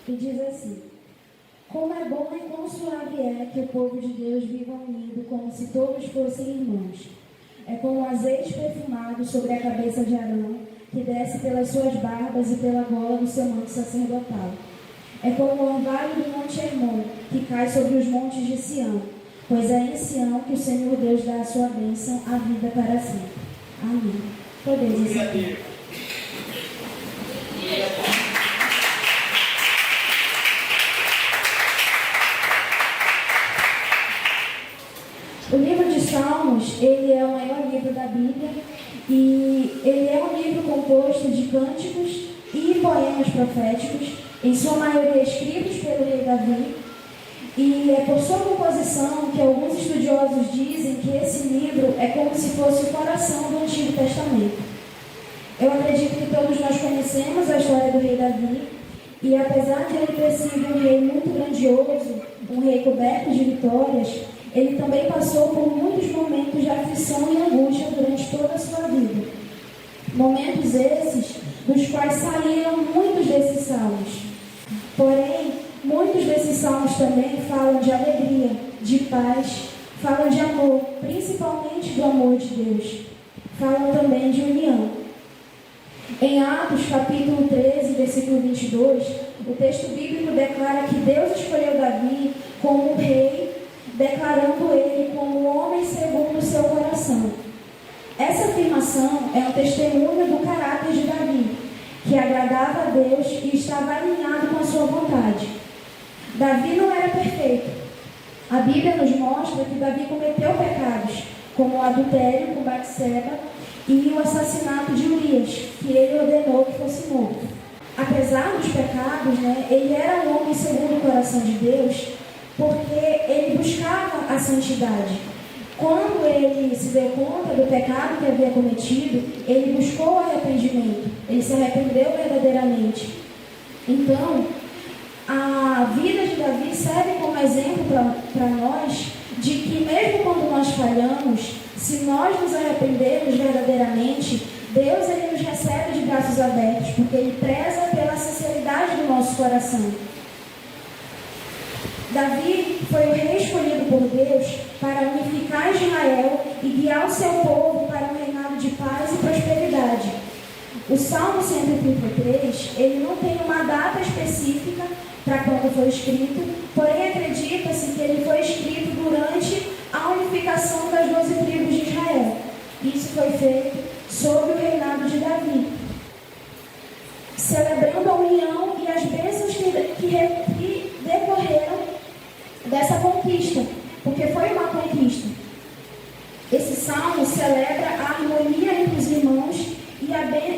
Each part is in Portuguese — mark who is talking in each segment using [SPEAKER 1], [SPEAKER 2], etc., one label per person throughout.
[SPEAKER 1] e diz assim: como é bom e quão suave é que o povo de Deus viva unido, como se todos fossem irmãos. É como um azeite perfumado sobre a cabeça de Arão, que desce pelas suas barbas e pela gola do seu manto sacerdotal. É como o orvalho do monte Hermon, que cai sobre os montes de Sião, pois é em Sião que o Senhor Deus dá a sua bênção, a vida para sempre. Amém. Podemos assistir. O livro de Salmos, ele é o maior livro da Bíblia e ele é um livro composto de cânticos e poemas proféticos, em sua maioria escritos pelo rei Davi. E é por sua composição que alguns estudiosos dizem que esse livro é como se fosse o coração do Antigo Testamento. Eu acredito que todos nós conhecemos a história do rei Davi, e apesar de ele ter sido um rei muito grandioso, um rei coberto de vitórias, ele também passou por muitos momentos de aflição e angústia durante toda a sua vida. Momentos esses dos quais saíram muitos desses salmos. Porém, muitos desses salmos também falam de alegria, de paz, falam de amor, principalmente do amor de Deus. Falam também de união. Em Atos, capítulo 13, versículo 22, o texto bíblico declara que Deus escolheu Davi como rei, declarando ele como um homem segundo o seu coração. Essa afirmação é um testemunho do caráter de Davi, que agradava a Deus e estava alinhado com a sua vontade. Davi não era perfeito. A Bíblia nos mostra que Davi cometeu pecados, como o adultério com Batseba e o assassinato de Urias, que ele ordenou que fosse morto. Apesar dos pecados, ele era um homem segundo o coração de Deus, porque ele buscava a santidade. Quando ele se deu conta do pecado que havia cometido, ele buscou o arrependimento, ele se arrependeu verdadeiramente. Então, a vida de Davi serve como exemplo para nós de que mesmo quando nós falhamos, se nós nos arrependermos verdadeiramente, Deus ele nos recebe de braços abertos, porque Ele preza pela sinceridade do nosso coração. Davi foi o rei escolhido por Deus para unificar Israel e guiar o seu povo para um reinado de paz e prosperidade. O Salmo 133, ele não tem uma data específica para quando foi escrito, porém acredita-se que ele foi escrito durante a unificação das 12 tribos de Israel. Isso foi feito sob o reinado de Davi, celebrando a união e as bênçãos que decorreram dessa conquista, porque foi uma conquista. Esse salmo celebra a harmonia entre os irmãos e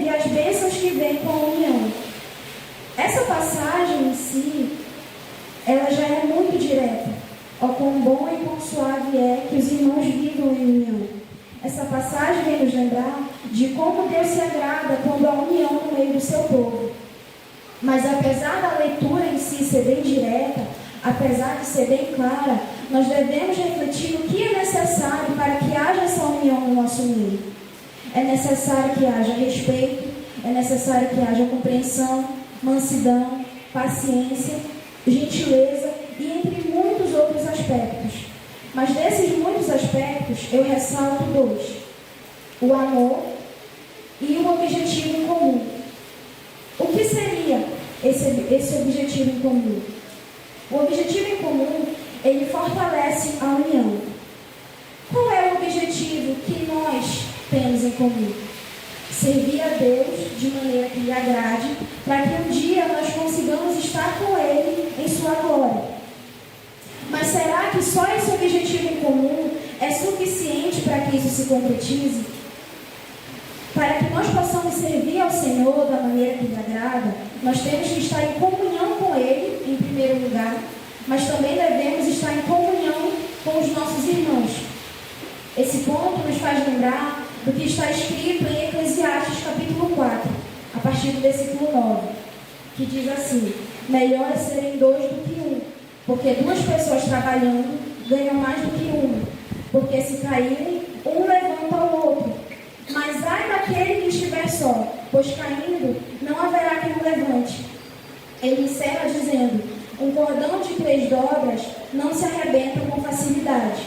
[SPEAKER 1] as bênçãos que vêm com a união. Essa passagem em si, ela já é muito direta. Ó, quão bom e quão suave é que os irmãos vivam em união. Essa passagem vem nos lembrar de como Deus se agrada quando há união no meio do seu povo. Mas apesar da leitura em si ser bem direta, apesar de ser bem clara, nós devemos refletir no que é necessário para que haja essa união no nosso meio. É necessário que haja respeito, é necessário que haja compreensão, mansidão, paciência, gentileza e entre muitos outros aspectos. Mas desses muitos aspectos, eu ressalto 2. O amor e o objetivo em comum. O que seria esse objetivo em comum? O objetivo em comum, ele fortalece a união. Qual é o objetivo que nós temos em comum? Servir a Deus de maneira que lhe agrade, para que um dia nós consigamos estar com Ele em sua glória. Mas será que só esse objetivo em comum é suficiente para que isso se concretize? Para que nós possamos servir ao Senhor da maneira que lhe agrada, nós temos que estar em comunhão com Ele, em primeiro lugar, mas também devemos estar em comunhão com os nossos irmãos. Esse ponto nos faz lembrar do que está escrito em Eclesiastes capítulo 4, a partir do versículo 9, que diz assim: melhor é serem 2 do que 1, porque 2 pessoas trabalhando ganham mais do que uma, porque se caírem, um levanta o outro. Mas ai daquele que estiver só, pois caindo não haverá quem o levante. Ele encerra dizendo dizendo: um cordão de 3 dobras não se arrebenta com facilidade.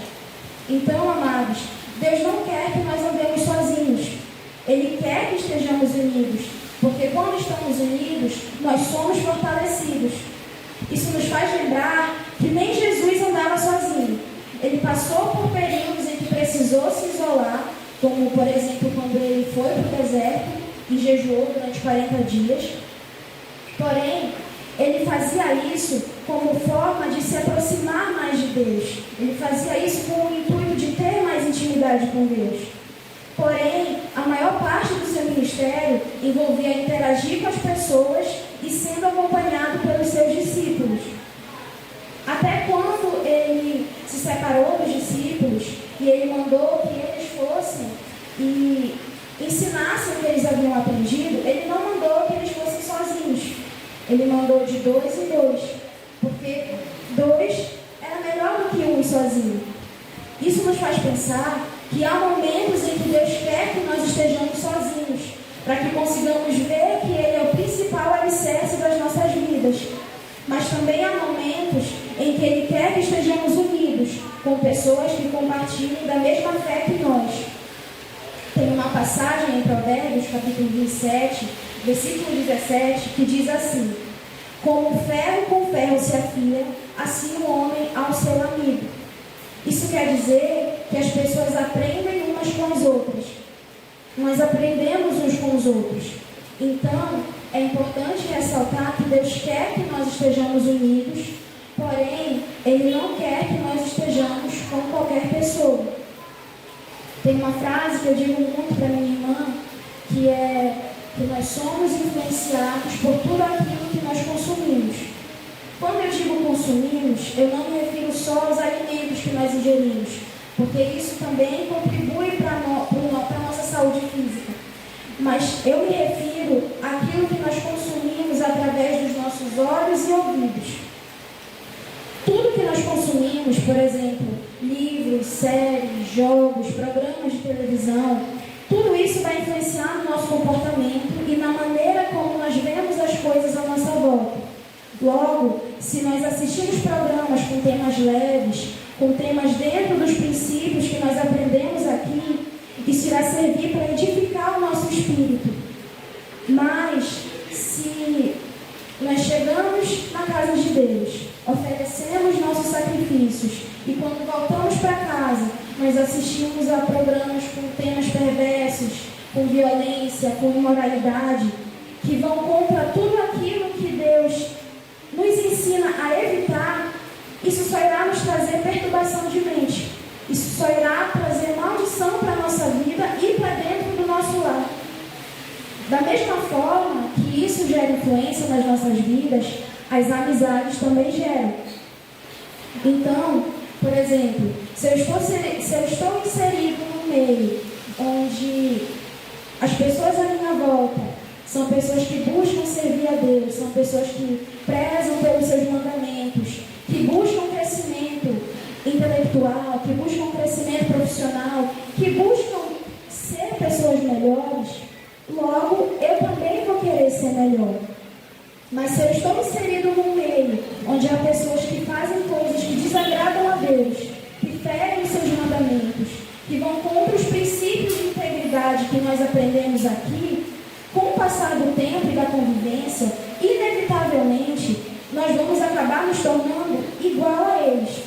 [SPEAKER 1] Então, amados, Deus não quer que nós andemos sozinhos. Ele quer que estejamos unidos, porque quando estamos unidos, nós somos fortalecidos. Isso nos faz lembrar que nem Jesus andava sozinho. Ele passou por períodos em que precisou se isolar, como, por exemplo, quando ele foi para o deserto e jejuou durante 40 dias. Porém, ele fazia isso como forma de se aproximar mais de Deus. Ele fazia isso com o intuito de ter mais intimidade com Deus. Porém, a maior parte do seu ministério envolvia interagir com as pessoas e sendo acompanhado pelos seus discípulos. Até quando ele se separou dos discípulos e ele mandou que eles fossem e ensinassem o que eles haviam aprendido, ele não mandou que eles fossem sozinhos. Ele mandou de 2 em 2, porque 2 era melhor do que 1 sozinho. Isso nos faz pensar que há momentos em que Deus quer que nós estejamos sozinhos, para que consigamos ver que Ele é o principal alicerce das nossas vidas. Mas também há momentos em que Ele quer que estejamos unidos com pessoas que compartilhem da mesma fé que nós. Tem uma passagem em Provérbios, capítulo 27, versículo 17, que diz assim: como ferro com ferro se afia, assim o homem ao seu amigo. Isso quer dizer que as pessoas aprendem umas com as outras. Nós aprendemos uns com os outros. Então, é importante ressaltar que Deus quer que nós estejamos unidos, porém, Ele não quer que nós estejamos com qualquer pessoa. Tem uma frase que eu digo muito para minha irmã, que é que nós somos influenciados por tudo aquilo que nós consumimos. Quando eu digo consumimos, eu não me refiro só aos alimentos que nós ingerimos, porque isso também contribui para a nossa saúde física. Mas eu me refiro àquilo que nós consumimos através dos nossos olhos e ouvidos. Tudo que nós consumimos, por exemplo, livros, séries, jogos, programas de televisão, tudo isso vai influenciar no nosso comportamento e na maneira como nós vemos as coisas à nossa volta. Logo, se nós assistimos programas com temas leves, com temas dentro dos princípios que nós aprendemos aqui, isso irá servir para edificar o nosso espírito. Mas, se nós chegamos na casa de Deus, oferecemos nossos sacrifícios e quando voltamos para casa, nós assistimos a programas com temas perversos, com violência, com imoralidade, que vão contra tudo aquilo que Deus nos ensina a evitar, isso só irá nos trazer perturbação de mente. Isso só irá trazer maldição para a nossa vida e para dentro do nosso lar. Da mesma forma que isso gera influência nas nossas vidas, as amizades também geram. Então, por exemplo, se eu estou inserido num meio onde as pessoas à minha volta são pessoas que buscam servir a Deus, são pessoas que prezam pelos seus mandamentos, que buscam crescimento intelectual, que buscam crescimento profissional, que buscam ser pessoas melhores, logo eu também vou querer ser melhor. Mas se eu estou inserido num meio onde há pessoas que fazem coisas que desagradam a Deus, que ferem os seus mandamentos, que vão contra os princípios de integridade que nós aprendemos aqui, com o passar do tempo e da convivência, inevitavelmente, nós vamos acabar nos tornando igual a eles.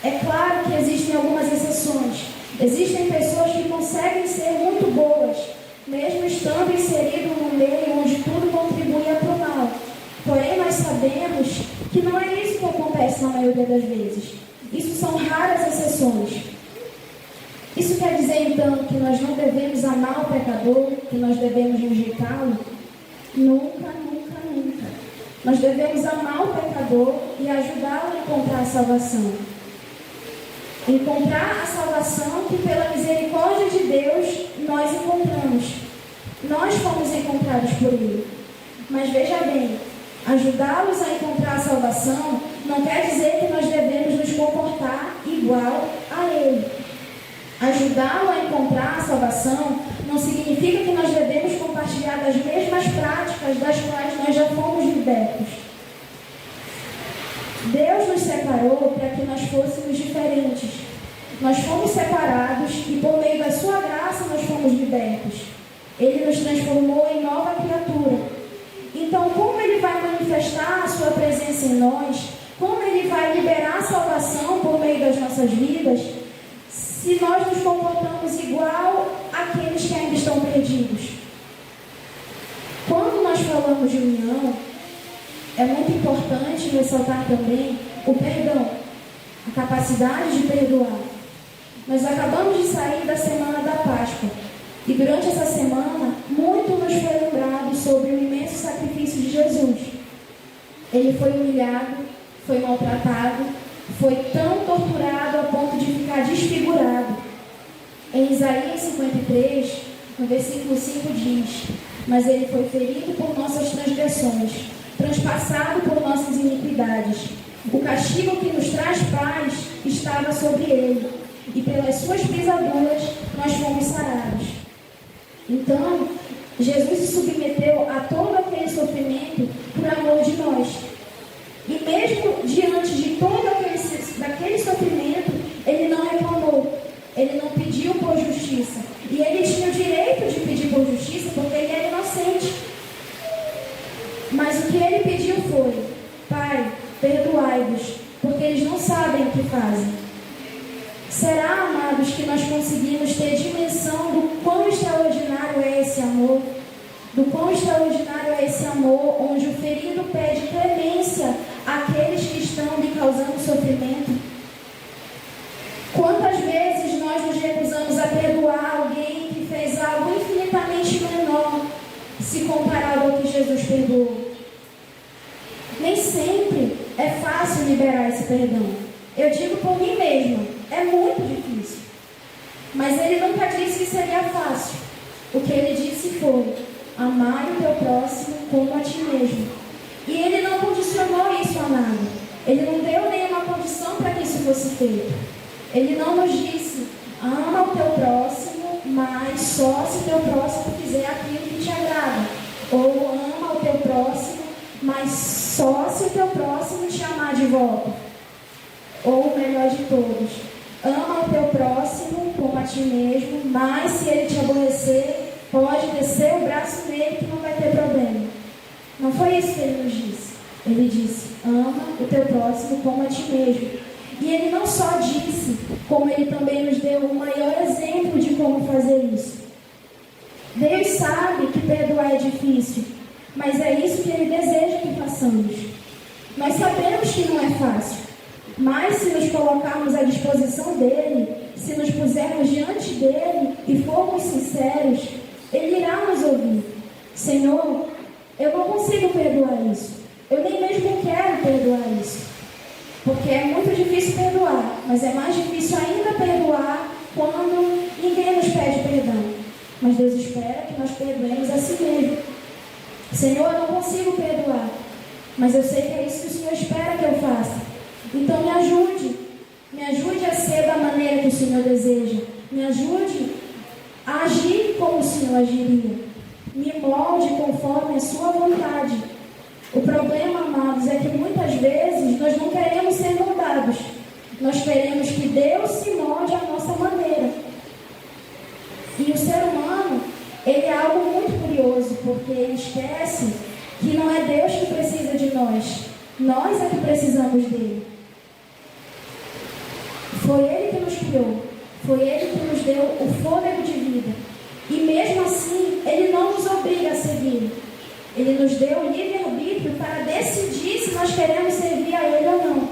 [SPEAKER 1] É claro que existem algumas exceções. Existem pessoas que conseguem ser muito boas, mesmo estando inserido num meio onde tudo contribuía para o mal. Porém, nós sabemos que não é isso que acontece na maioria das vezes. Isso são raras exceções. Isso quer dizer, então, que nós não devemos amar o pecador, que nós devemos rejeitá-lo? Nunca, nunca, nunca. Nós devemos amar o pecador e ajudá-lo a encontrar a salvação. Encontrar a salvação que, pela misericórdia de Deus, nós encontramos. Nós fomos encontrados por Ele. Mas veja bem, ajudá-los a encontrar a salvação não quer dizer que nós devemos nos comportar igual a Ele. Ajudá-lo a encontrar a salvação não significa que nós devemos compartilhar das mesmas práticas das quais nós já fomos libertos. Deus nos separou para que nós fôssemos diferentes. Nós fomos separados e por meio da sua graça nós fomos libertos. Ele nos transformou em nova criatura. Então, como Ele vai manifestar a sua presença em nós? Como Ele vai liberar a salvação por meio das nossas vidas? Se nós nos comportamos igual àqueles que ainda estão perdidos. Quando nós falamos de união, é muito importante ressaltar também o perdão, a capacidade de perdoar. Nós acabamos de sair da semana da Páscoa e durante essa semana muito nos foi lembrado sobre o imenso sacrifício de Jesus. Ele foi humilhado, foi maltratado, foi tão torturado a ponto de ficar desfigurado. Em Isaías 53, no versículo 5 diz: mas ele foi ferido por nossas transgressões, transpassado por nossas iniquidades. O castigo que nos traz paz estava sobre ele, e pelas suas pisaduras nós fomos sarados. Então, Jesus se submeteu a todo aquele sofrimento por amor de nós. E mesmo diante de todo daquele sofrimento, ele não reclamou, ele não pediu por justiça. E ele tinha o direito de pedir por justiça porque ele era inocente. Mas o que ele pediu foi: Pai, perdoai-vos, porque eles não sabem o que fazem. Será, amados, que nós conseguimos ter dimensão do quão extraordinário é esse amor? Do quão extraordinário é esse amor, onde o ferido pede clemência àqueles que estão lhe causando sofrimento? Quantas vezes nós nos recusamos a perdoar alguém que fez algo infinitamente menor, se comparado ao que Jesus perdoou? Nem sempre é fácil liberar esse perdão. Eu digo por mim mesma, é muito difícil. Mas ele nunca disse que seria fácil. O que ele disse foi: amar o teu próximo como a ti mesmo. E ele não condicionou isso a nada. Ele não deu nenhuma condição para que isso fosse feito. Ele não nos disse: ama o teu próximo, mas só se o teu próximo fizer aquilo que te agrada. Ou ama o teu próximo, mas só se o teu próximo te amar de volta. Ou o melhor de todos: ama o teu próximo como a ti mesmo, mas se ele te aborrecer, pode descer o braço nele que não vai ter problema. Não foi isso que ele nos disse. Ele disse: ama o teu próximo como a ti mesmo. E ele não só disse, como ele também nos deu o maior exemplo de como fazer isso. Deus sabe que perdoar é difícil, mas é isso que ele deseja que façamos. Nós sabemos que não é fácil, mas se nos colocarmos à disposição dele, se nos pusermos diante dele e formos sinceros, ele irá nos ouvir. Senhor, eu não consigo perdoar isso. Eu nem mesmo quero perdoar isso. Porque é muito difícil perdoar, mas é mais difícil ainda perdoar quando ninguém nos pede perdão. Mas Deus espera que nós perdoemos a si mesmo. Senhor, eu não consigo perdoar, mas eu sei que é isso que o Senhor espera que eu faça. Então me ajude a ser da maneira que o Senhor deseja. Me ajude a agir como o Senhor agiria. Me molde conforme a sua vontade. O problema, amados, é que muitas vezes nós não queremos ser moldados. Nós queremos que Deus se molde à nossa maneira. E o ser humano, ele é algo muito curioso, porque ele esquece que não é Deus que precisa de nós. Nós é que precisamos dele. Foi ele que nos criou. Foi ele que nos deu o fôlego de vida. E mesmo assim, ele não nos obriga a seguir. Ele nos deu o livre-arbítrio para decidir se nós queremos servir a ele ou não.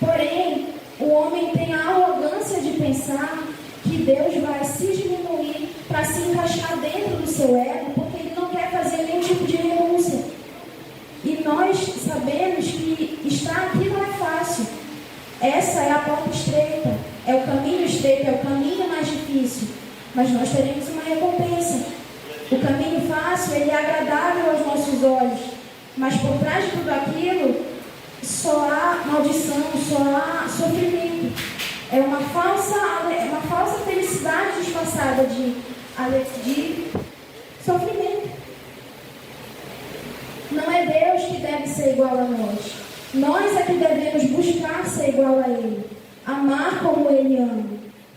[SPEAKER 1] Porém, o homem tem a arrogância de pensar que Deus vai se diminuir para se encaixar dentro do seu ego, porque ele não quer fazer nenhum tipo de renúncia. E nós sabemos que estar aqui não é fácil. Essa é a porta estreita, é o caminho estreito, é o caminho mais difícil. Mas nós teremos uma recompensa. O caminho fácil, ele é agradável aos nossos olhos, mas por trás de tudo aquilo, só há maldição, só há sofrimento. É uma falsa felicidade disfarçada de sofrimento. Não é Deus que deve ser igual a nós. Nós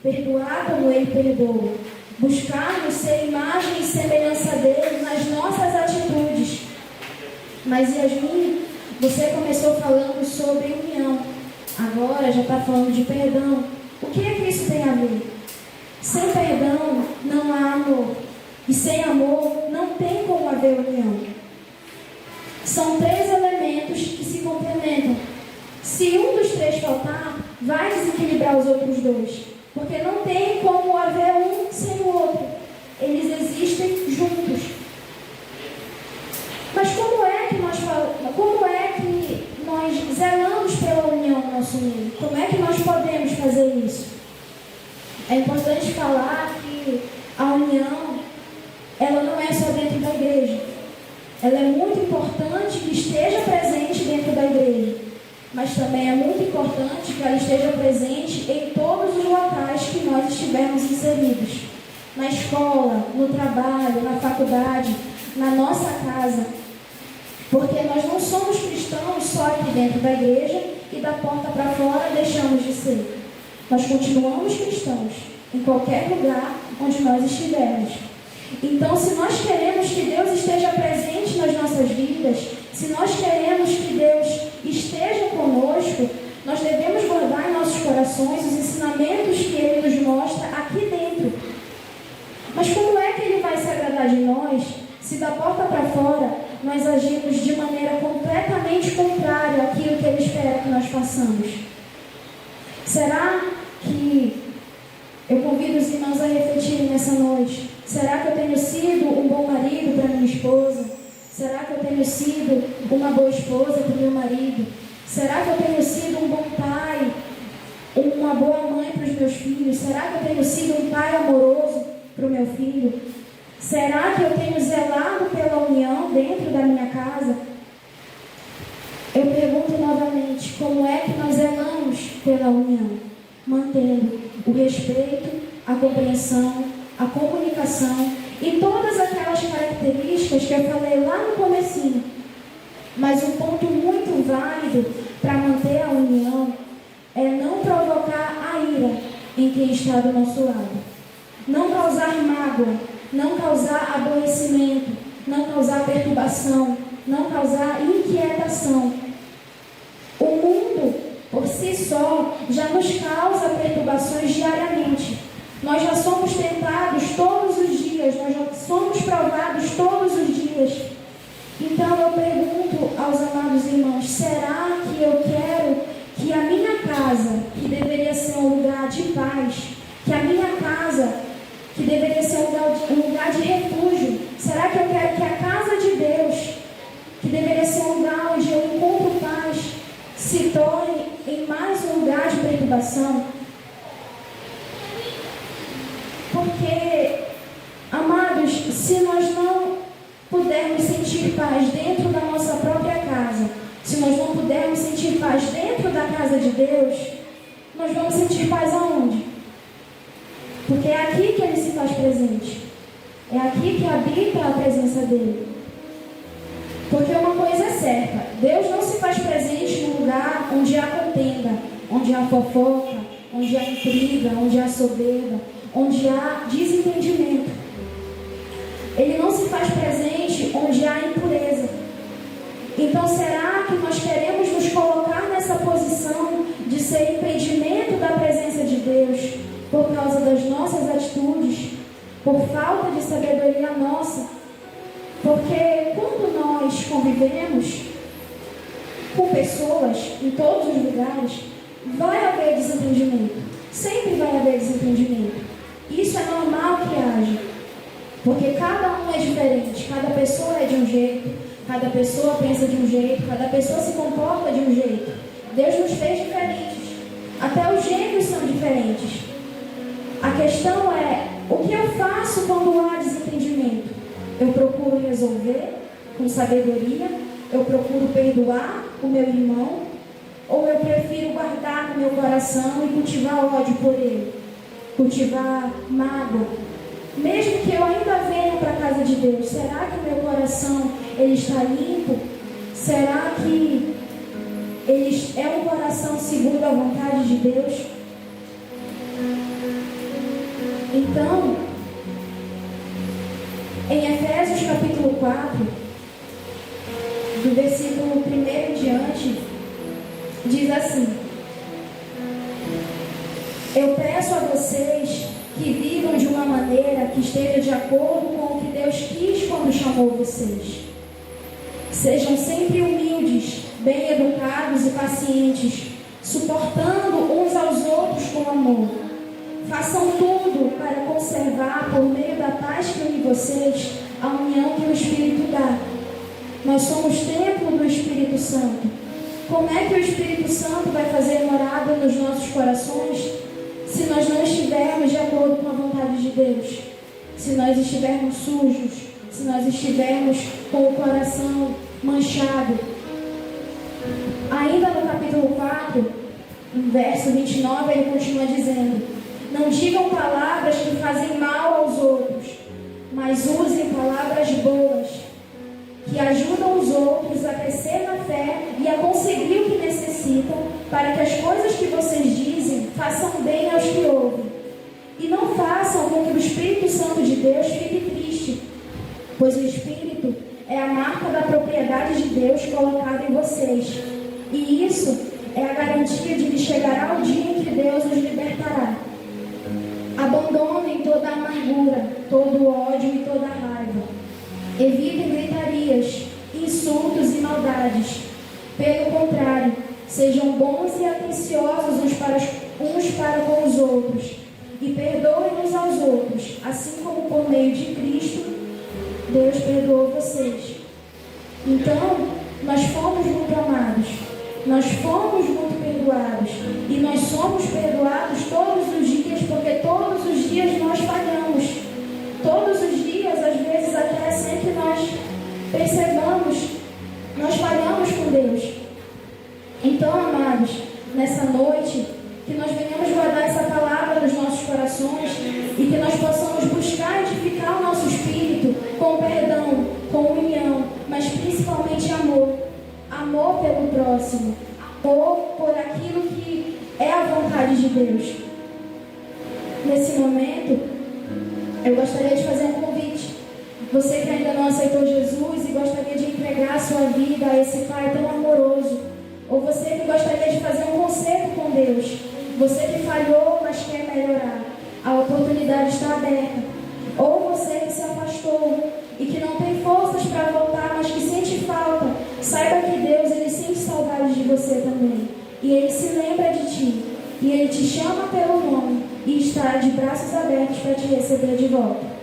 [SPEAKER 1] perdoar como Ele perdoa, buscarmos ser imagem e semelhança dele nas nossas atitudes. Mas Yasmin, você começou falando sobre união, agora já está falando de perdão. O que é que isso tem a ver? Sem perdão não há amor, e sem amor não tem como haver união. São 3 elementos que se complementam. Se um dos 3 faltar, vai desequilibrar os outros 2, porque não tem como haver um sem o outro. Eles existem juntos. Mas como é que nós zelamos pela união no nosso meio? Como é que nós podemos fazer isso? É importante falar que a união, ela não é só dentro da igreja. Ela é muito importante que esteja presente dentro da igreja, mas também é muito importante que ela esteja presente em todos os locais que nós estivermos inseridos. Na escola, no trabalho, na faculdade, na nossa casa. Porque nós não somos cristãos só aqui dentro da igreja e da porta para fora deixamos de ser. Nós continuamos cristãos em qualquer lugar onde nós estivermos. Então, se nós queremos que Deus esteja presente nas nossas vidas, se nós queremos que Deus esteja conosco, nós devemos guardar em nossos corações os ensinamentos que Ele nos mostra aqui dentro. Mas como é que Ele vai se agradar de nós, se da porta para fora nós agimos de maneira completamente contrária àquilo que Ele espera que nós façamos? Será que eu convido os irmãos a refletirem nessa noite? Será que eu tenho sido um bom marido para minha esposa? Será que eu tenho sido uma boa esposa para o meu marido? Será que eu tenho sido um bom pai, uma boa mãe para os meus filhos? Será que eu tenho sido um pai amoroso para o meu filho? Será que eu tenho zelado pela união dentro da minha casa? Eu pergunto novamente, como é que nós zelamos pela união? Mantendo o respeito, a compreensão, a comunicação e todas aquelas características que eu falei lá no comecinho. Mas um ponto muito válido para manter a união é não provocar a ira em quem está do nosso lado. Não causar mágoa, não causar aborrecimento, não causar perturbação, não causar inquietação. O mundo, por si só, já nos causa perturbações diariamente. Nós já somos tentados todos os dias, nós já somos provados todos os dias. Então eu pergunto aos amados irmãos, será que eu quero que a minha casa, que deveria ser um lugar de paz, que a minha casa, que deveria ser um lugar de refúgio, será que eu quero que a casa de Deus, que deveria ser um lugar onde eu encontro paz, se torne em mais um lugar de perturbação? Porque, amados, se nós não pudermos sentir paz dentro da nossa própria casa, se nós não pudermos sentir paz dentro da casa de Deus, nós vamos sentir paz aonde? Porque é aqui que Ele se faz presente. É aqui que habita a presença dEle. Porque uma coisa é certa, Deus não se faz presente num lugar onde há contenda, onde há fofoca, onde há intriga, onde há soberba, onde há desentendimento. Ele não se faz presente onde há impureza. Então, será que nós queremos nos colocar nessa posição de ser impedimento da presença de Deus por causa das nossas atitudes, por falta de sabedoria nossa? Porque quando nós convivemos com pessoas em todos os lugares, vai haver desentendimento. Sempre vai haver desentendimento. Isso é normal que haja. Porque cada um é diferente, cada pessoa é de um jeito, cada pessoa pensa de um jeito, cada pessoa se comporta de um jeito. Deus nos fez diferentes. Até os gêmeos são diferentes. A questão é, o que eu faço quando há desentendimento? Eu procuro resolver com sabedoria? Eu procuro perdoar o meu irmão? Ou eu prefiro guardar no meu coração e cultivar ódio por ele? Cultivar mágoa? Mesmo que eu ainda venha para a casa de Deus, será que o meu coração ele está limpo? Será que ele é um coração segundo a vontade de Deus? Então, em Efésios capítulo 4, do versículo 1 em diante, diz assim: eu peço a vocês que vivam de uma maneira que esteja de acordo com o que Deus quis quando chamou vocês. Sejam sempre humildes, bem educados e pacientes, suportando uns aos outros com amor. Façam tudo para conservar, por meio da paz que une vocês, a união que o Espírito dá. Nós somos templo do Espírito Santo. Como é que o Espírito Santo vai fazer morada nos nossos corações se nós não estivermos de acordo com a vontade de Deus? Se nós estivermos sujos, se nós estivermos com o coração manchado. Ainda no capítulo 4, no verso 29, ele continua dizendo: não digam palavras que fazem mal aos outros, mas usem palavras boas, que ajudam os outros a crescer na fé e a conseguir o que necessitam, para que as coisas que vocês dizem façam bem aos que ouvem. E não façam com que o Espírito Santo de Deus fique triste, pois o Espírito é a marca da propriedade de Deus colocada em vocês. E isso é a garantia de que chegará o dia em que Deus os libertará. Abandonem toda a amargura, todo o ódio e toda a raiva. Evitem gritarias, insultos e maldades. Pelo contrário, sejam bons e atenciosos uns para com os outros, e perdoem uns aos outros, assim como por meio de Cristo, Deus perdoou vocês. Então, nós fomos muito amados, nós fomos muito perdoados, e nós somos perdoados todos os dias, porque todos os dias nós falhamos. Todos os dias, às vezes até sem que nós percebamos, nós falhamos com Deus. Então, amados, nessa noite, que nós venhamos guardar essa palavra nos nossos corações e que nós possamos buscar edificar o nosso espírito com perdão, com união, mas principalmente amor. Amor pelo próximo, amor por aquilo que é a vontade de Deus. Nesse momento, eu gostaria de fazer um convite. Você que ainda não aceitou Jesus e gostaria de entregar a sua vida a esse Pai tão amoroso, ou você que gostaria de fazer um concerto com Deus, você que falhou, mas quer melhorar, a oportunidade está aberta. Ou você que se afastou e que não tem forças para voltar, mas que sente falta, saiba que Deus, Ele sente saudade de você também. E Ele se lembra de ti. E Ele te chama pelo nome e está de braços abertos para te receber de volta.